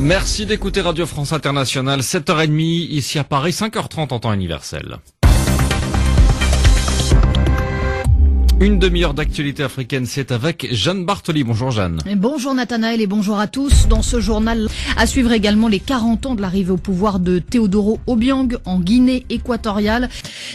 Merci d'écouter Radio France Internationale, 7h30 ici à Paris, 5h30 en temps universel. Une demi-heure d'actualité africaine, c'est avec Jeanne Bartoli. Bonjour Jeanne. Bonjour Nathanaël et bonjour à tous. Dans ce journal, à suivre également les 40 ans de l'arrivée au pouvoir de Teodoro Obiang en Guinée équatoriale.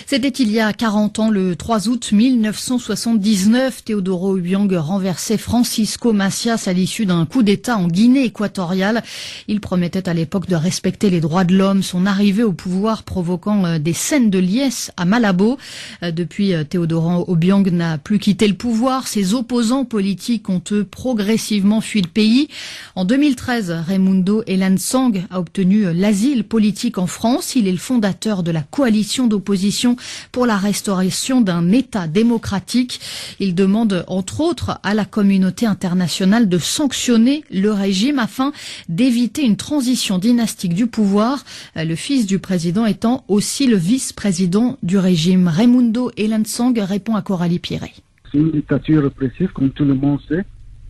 C'était il y a 40 ans, le 3 août 1979. Teodoro Obiang renversait Francisco Macias à l'issue d'un coup d'État en Guinée équatoriale. Il promettait à l'époque de respecter les droits de l'homme. Son arrivée au pouvoir provoquant des scènes de liesse à Malabo. Depuis, Teodoro Obiang n'a plus quitté le pouvoir. Ses opposants politiques ont eux progressivement fui le pays. En 2013, Raimundo Elansang a obtenu l'asile politique en France. Il est le fondateur de la coalition d'opposition pour la restauration d'un État démocratique. Il demande entre autres à la communauté internationale de sanctionner le régime afin d'éviter une transition dynastique du pouvoir, le fils du président étant aussi le vice-président du régime. Raimundo Elansang répond à Coralie Pierret. C'est une dictature répressive, comme tout le monde sait.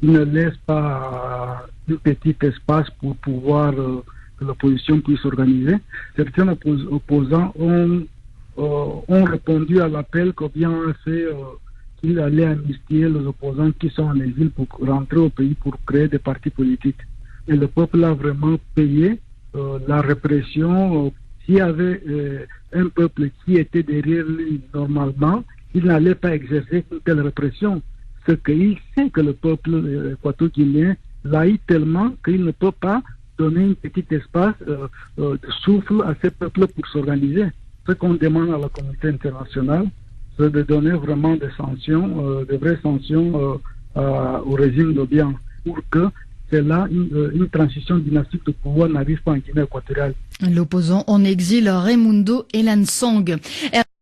Il ne laisse pas un petit espace pour pouvoir que l'opposition puisse s'organiser. Certains opposants ont répondu à l'appel qu'Obiang a fait qu'il allait amnistier les opposants qui sont en exil pour rentrer au pays pour créer des partis politiques. Et le peuple a vraiment payé la répression. S'il y avait un peuple qui était derrière lui normalement, il n'allait pas exercer une telle répression. Ce qu'il sait que le peuple équato-guinéen l'haït tellement qu'il ne peut pas donner un petit espace de souffle à ce peuple pour s'organiser. Ce qu'on demande à la communauté internationale, c'est de donner vraiment des sanctions, de vraies sanctions au régime d'Obiang pour que une transition dynastique de pouvoir n'arrive pas en Guinée équatoriale. L'opposant en exil Raimundo Elansang.